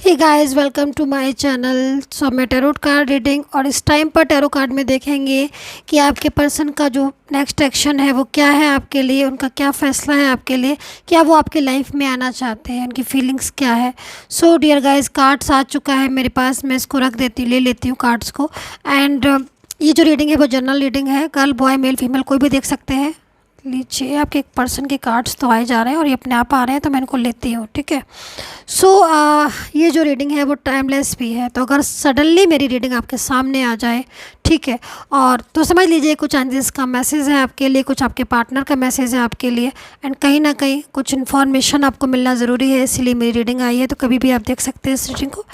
Hey guys, welcome to my channel. So मैं tarot card reading और इस time पर टैरो कार्ड में देखेंगे कि आपके पर्सन का जो नेक्स्ट एक्शन है वो क्या है आपके लिए, उनका क्या फ़ैसला है आपके लिए, क्या वो आपकी लाइफ में आना चाहते हैं, उनकी फीलिंग्स क्या है। सो डियर गाइस, कार्ड्स आ चुका है मेरे पास, मैं इसको ले लेती हूँ कार्ड्स को। एंड ये जो रीडिंग है वो जनरल रीडिंग है, गर्ल बॉय मेल फीमेल कोई भी देख सकते हैं। लीजिए, आपके एक पर्सन के कार्ड्स तो आए जा रहे हैं और ये अपने आप आ रहे हैं, तो मैं इनको लेती हूँ, ठीक है। सो ये जो रीडिंग है वो टाइमलेस भी है, तो अगर सडनली मेरी रीडिंग आपके सामने आ जाए, ठीक है, और तो समझ लीजिए कुछ एंजल्स का मैसेज है आपके लिए, कुछ आपके पार्टनर का मैसेज है आपके लिए, एंड कहीं ना कहीं कुछ इन्फॉर्मेशन आपको मिलना ज़रूरी है, इसीलिए मेरी रीडिंग आई है। तो कभी भी आप देख सकते हैं इस रीडिंग को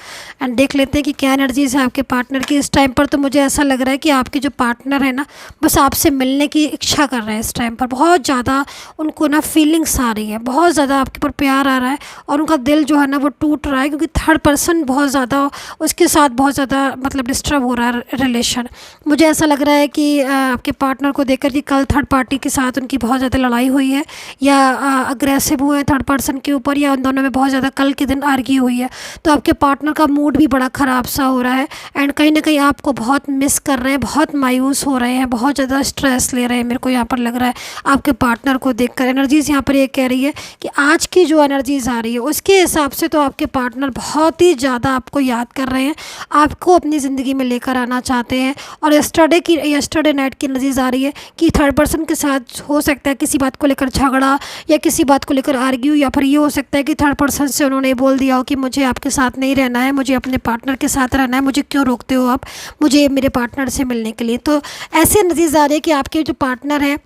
एंड देख लेते हैं कि क्या एनर्जीज़ है आपके पार्टनर की इस टाइम पर। तो मुझे ऐसा लग रहा है कि आपके जो पार्टनर है ना, बस आपसे मिलने की इच्छा कर रहे हैं इस टाइम पर, बहुत ज़्यादा उनको ना फीलिंग्स आ रही है, बहुत ज़्यादा आपके ऊपर प्यार आ रहा है और उनका दिल जो है ना वो टूट रहा है, क्योंकि थर्ड पर्सन बहुत ज़्यादा उसके साथ बहुत ज़्यादा मतलब डिस्टर्ब हो रहा है रिलेशन। मुझे ऐसा लग रहा है कि आपके पार्टनर को देखकर कि कल थर्ड पार्टी के साथ उनकी बहुत ज़्यादा लड़ाई हुई है, या अग्रेसिव हुए हैं थर्ड पर्सन के ऊपर, या उन दोनों में बहुत ज़्यादा कल के दिन आर्ग्यू हुई है। तो आपके पार्टनर का मूड भी बड़ा ख़राब सा हो रहा है एंड कहीं ना कहीं आपको बहुत मिस कर रहे हैं, बहुत मायूस हो रहे हैं, बहुत ज़्यादा स्ट्रेस ले रहे हैं। मेरे को यहाँ पर लग रहा है आपके पार्टनर को देखकर एनर्जीज़ यहाँ पर ये कह रही है कि आज की जो एनर्जीज़ आ रही है उसके हिसाब से तो आपके पार्टनर बहुत ही ज़्यादा आपको याद कर रहे हैं, आपको अपनी ज़िंदगी में लेकर आना चाहते हैं। और यस्टरडे नाइट की एनर्जीज़ आ रही है कि थर्ड पर्सन के साथ हो सकता है किसी बात को लेकर झगड़ा या किसी बात को लेकर आर्ग्यू, या फिर ये हो सकता है कि थर्ड पर्सन से उन्होंने बोल दिया हो कि मुझे आपके साथ नहीं रहना है, मुझे अपने पार्टनर के साथ रहना है, मुझे क्यों रोकते हो आप मुझे मेरे पार्टनर से मिलने के लिए। तो ऐसी एनर्जीज़ आ रही है कि आपके जो पार्टनर हैं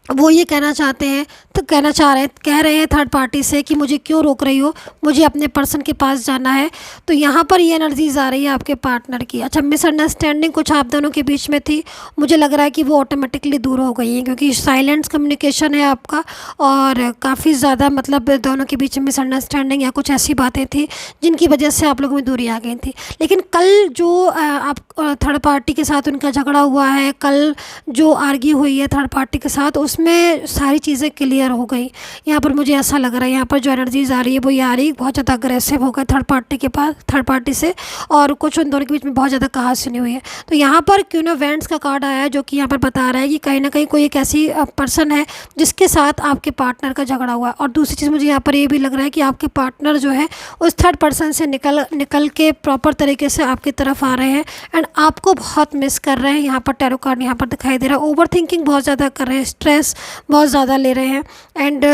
वो ये कहना चाहते हैं, तो कह रहे हैं थर्ड पार्टी से कि मुझे क्यों रोक रही हो, मुझे अपने पर्सन के पास जाना है। तो यहाँ पर ये एनर्जीज़ आ रही है आपके पार्टनर की। अच्छा, मिसअंडरस्टैंडिंग कुछ आप दोनों के बीच में थी, मुझे लग रहा है कि वो ऑटोमेटिकली दूर हो गई है, क्योंकि साइलेंस कम्युनिकेशन है आपका और काफ़ी ज़्यादा मतलब दोनों के बीच में मिसअंडरस्टैंडिंग या कुछ ऐसी बातें थी जिनकी वजह से आप लोगों में दूरी आ गई थी। लेकिन कल जो आप थर्ड पार्टी के साथ उनका झगड़ा हुआ है, कल जो आर्ग्यू हुई है थर्ड पार्टी के साथ, उसमें सारी चीज़ें क्लियर हो गई। यहाँ पर मुझे ऐसा लग रहा है यहाँ पर जो एनर्जीज़ आ रही है वो ये आ रही है बहुत ज़्यादा अग्रेसिव हो गए थर्ड पार्टी से, और कुछ उन दोनों के बीच में बहुत ज़्यादा कहा सुनी हुई है। तो यहाँ पर क्यों ना वेंट्स का कार्ड आया है जो कि यहाँ पर बता रहा है कि कहीं ना कहीं कोई एक ऐसी पर्सन है जिसके साथ आपके पार्टनर का झगड़ा हुआ है। और दूसरी चीज़ मुझे यहाँ पर ये भी लग रहा है कि आपके पार्टनर जो है उस थर्ड पर्सन से निकल के प्रॉपर तरीके से आपकी तरफ आ रहे हैं एंड आपको बहुत मिस कर रहे हैं। यहाँ पर टैरो कार्ड यहाँ पर दिखाई दे रहा है, ओवर थिंकिंग बहुत ज़्यादा कर रहे हैं, स्ट्रेस बहुत ज़्यादा ले रहे हैं एंड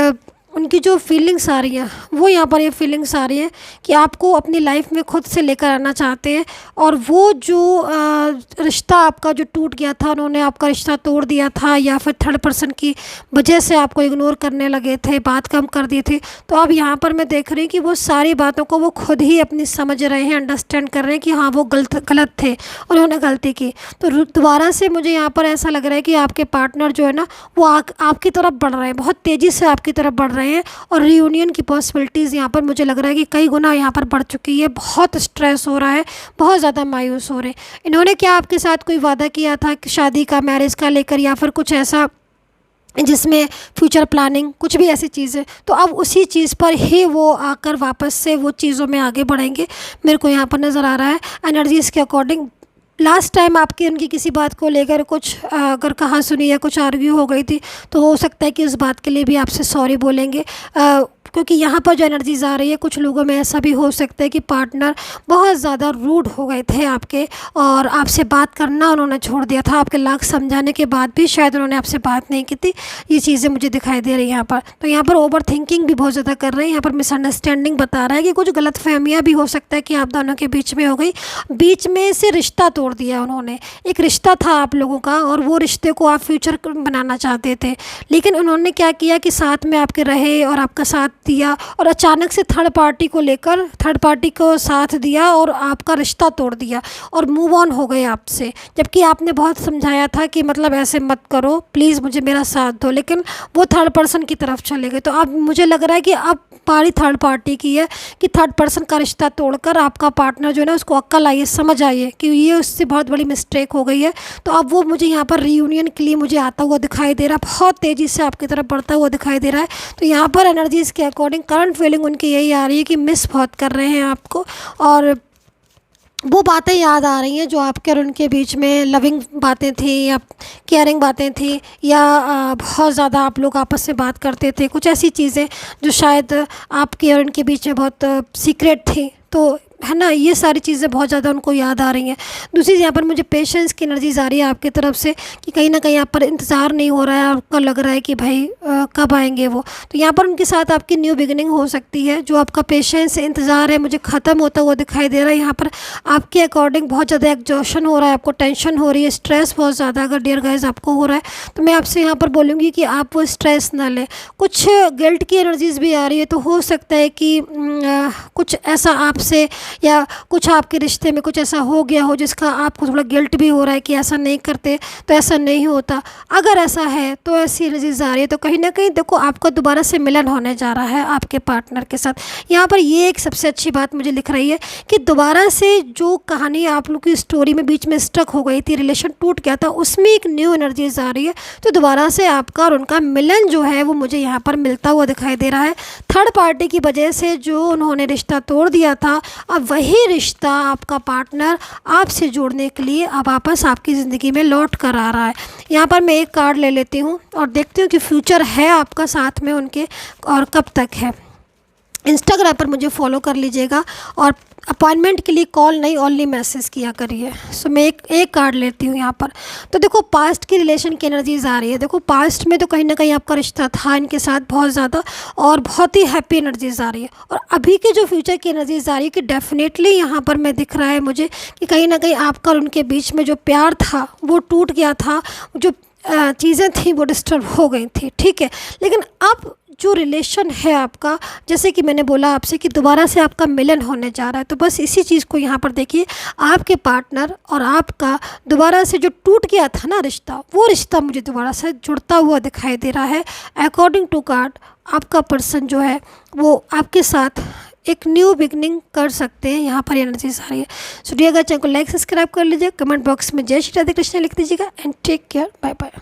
उनकी जो फीलिंग्स आ रही हैं वो यहाँ पर ये फीलिंग्स आ रही हैं कि आपको अपनी लाइफ में खुद से लेकर आना चाहते हैं। और वो जो रिश्ता आपका जो टूट गया था, उन्होंने आपका रिश्ता तोड़ दिया था या फिर थर्ड पर्सन की वजह से आपको इग्नोर करने लगे थे, बात कम कर दी थी। तो अब यहाँ पर मैं देख रही हूँ कि वो सारी बातों को वो खुद ही अपनी समझ रहे हैं, अंडरस्टैंड कर रहे हैं कि हाँ वो गलत थे, उन्होंने गलती की। तो दोबारा से मुझे यहाँ पर ऐसा लग रहा है कि आपके पार्टनर जो है ना वो आपकी तरफ बढ़ रहे हैं, बहुत तेज़ी से आपकी तरफ बढ़ रहे हैं और रियूनियन की पॉसिबिलिटीज़ यहाँ पर मुझे लग रहा है कि कई गुना यहाँ पर बढ़ चुकी है। बहुत स्ट्रेस हो रहा है, बहुत ज़्यादा मायूस हो रहे हैं। इन्होंने क्या आपके साथ कोई वादा किया था कि शादी का, मैरिज का लेकर, या फिर कुछ ऐसा जिसमें फ्यूचर प्लानिंग, कुछ भी ऐसी चीज़ें, तो अब उसी चीज़ पर ही वो आकर वापस से वो चीज़ों में आगे बढ़ेंगे, मेरे को यहाँ पर नज़र आ रहा है एनर्जीज़ के अकॉर्डिंग। लास्ट टाइम आपकी उनकी किसी बात को लेकर कुछ अगर कहा सुनी या कुछ आर्ग्यू हो गई थी, तो हो सकता है कि उस बात के लिए भी आपसे सॉरी बोलेंगे, क्योंकि यहाँ पर जो एनर्जीज़ आ रही है कुछ लोगों में ऐसा भी हो सकता है कि पार्टनर बहुत ज़्यादा रूड हो गए थे आपके और आपसे बात करना उन्होंने छोड़ दिया था। आपके लाख समझाने के बाद भी शायद उन्होंने आपसे बात नहीं की थी। ये चीज़ें मुझे दिखाई दे रही है यहाँ पर। तो यहाँ पर ओवर थिंकिंग भी बहुत ज़्यादा कर रहे हैं, यहाँ पर मिसअंडरस्टैंडिंग बता रहा है कि कुछ गलतफहमियाँ भी हो सकता है कि आप दोनों के बीच में हो गई, बीच में से रिश्ता तोड़ दिया उन्होंने। एक रिश्ता था आप लोगों का और वो रिश्ते को आप फ्यूचर बनाना चाहते थे, लेकिन उन्होंने क्या किया कि साथ में आपके रहे और आपका साथ दिया और अचानक से थर्ड पार्टी को साथ दिया और आपका रिश्ता तोड़ दिया और मूव ऑन हो गए आपसे। जबकि आपने बहुत समझाया था कि मतलब ऐसे मत करो, प्लीज़ मुझे मेरा साथ दो, लेकिन वो थर्ड पर्सन की तरफ चले गए। तो अब मुझे लग रहा है कि अब पारी थर्ड पार्टी की है कि थर्ड पर्सन का रिश्ता तोड़कर आपका पार्टनर जो है ना उसको अक्ल आई है, समझ आई है कि ये उससे बहुत बड़ी मिस्टेक हो गई है। तो अब वो मुझे यहाँ पर रीयूनियन के लिए मुझे आता हुआ दिखाई दे रहा है, बहुत तेज़ी से आपकी तरफ बढ़ता हुआ दिखाई दे रहा है। तो यहाँ पर एनर्जीज़ के अकॉर्डिंग करंट फीलिंग उनकी यही आ रही है कि मिस बहुत कर रहे हैं आपको, और वो बातें याद आ रही हैं जो आपके और उनके बीच में लविंग बातें थी या केयरिंग बातें थी, या बहुत ज़्यादा आप लोग आपस में बात करते थे, कुछ ऐसी चीज़ें जो शायद आपके और उनके बीच में बहुत सीक्रेट थी, तो है ना, ये सारी चीज़ें बहुत ज़्यादा उनको याद आ रही हैं। दूसरी यहाँ पर मुझे पेशेंस की एनर्जीज आ रही है आपकी तरफ से कि कहीं ना कहीं आप पर इंतज़ार नहीं हो रहा है, आपको लग रहा है कि भाई कब आएंगे वो। तो यहाँ पर उनके साथ आपकी न्यू बिगिनिंग हो सकती है। जो आपका पेशेंस इंतज़ार है मुझे ख़त्म होता हुआ दिखाई दे रहा है। यहाँ पर आपके अकॉर्डिंग बहुत ज़्यादा एग्जॉशन हो रहा है, आपको टेंशन हो रही है, स्ट्रेस बहुत ज़्यादा अगर डियर गाइस आपको हो रहा है तो मैं आपसे यहाँ पर बोलूँगी कि आप वो स्ट्रेस ना लें। कुछ गिल्ट की एनर्जीज भी आ रही है, तो हो सकता है कि कुछ ऐसा आपसे या कुछ आपके रिश्ते में कुछ ऐसा हो गया हो जिसका आपको थोड़ा गिल्ट भी हो रहा है कि ऐसा नहीं करते तो ऐसा नहीं होता। अगर ऐसा है तो ऐसी एनर्जीज आ रही है, तो कहीं ना कहीं देखो आपको दोबारा से मिलन होने जा रहा है आपके पार्टनर के साथ। यहाँ पर ये एक सबसे अच्छी बात मुझे लिख रही है कि दोबारा से जो कहानी आप लोग की स्टोरी में बीच में स्टक हो गई थी, रिलेशन टूट गया था, उसमें एक न्यू एनर्जीज आ रही है। तो दोबारा से आपका और उनका मिलन जो है वो मुझे यहाँ पर मिलता हुआ दिखाई दे रहा है। थर्ड पार्टी की वजह से जो उन्होंने रिश्ता तोड़ दिया था, अब वही रिश्ता आपका पार्टनर आपसे जोड़ने के लिए अब वापस आपकी ज़िंदगी में लौट कर आ रहा है। यहाँ पर मैं एक कार्ड ले लेती हूँ और देखती हूँ कि फ्यूचर है आपका साथ में उनके और कब तक है। इंस्टाग्राम पर मुझे फॉलो कर लीजिएगा और अपॉइंटमेंट के लिए कॉल नहीं, ओनली मैसेज किया करिए। सो मैं एक कार्ड लेती हूँ यहाँ पर। तो देखो पास्ट की रिलेशन की एनर्जीज आ रही है। देखो पास्ट में तो कहीं ना कहीं आपका रिश्ता था इनके साथ बहुत ज़्यादा और बहुत ही हैप्पी एनर्जीज आ रही है, और अभी के जो फ्यूचर की एनर्जीज आ रही है कि डेफिनेटली यहाँ पर मैं दिख रहा है मुझे कि कहीं ना कहीं आपका और उनके बीच में जो प्यार था वो टूट गया था, जो चीज़ें थी वो डिस्टर्ब हो गई थी, ठीक है। लेकिन अब जो रिलेशन है आपका, जैसे कि मैंने बोला आपसे कि दोबारा से आपका मिलन होने जा रहा है, तो बस इसी चीज़ को यहाँ पर देखिए। आपके पार्टनर और आपका दोबारा से जो टूट गया था ना रिश्ता, वो रिश्ता मुझे दोबारा से जुड़ता हुआ दिखाई दे रहा है। अकॉर्डिंग टू कार्ड आपका पर्सन जो है वो आपके साथ एक न्यू बिगनिंग कर सकते हैं। यहाँ पर एनर्जीज आ रही है। सो डियर गाइस, चैनल को लाइक सब्सक्राइब कर लीजिए, कमेंट बॉक्स में जय श्री राधे कृष्ण लिख दीजिएगा and take care, bye bye.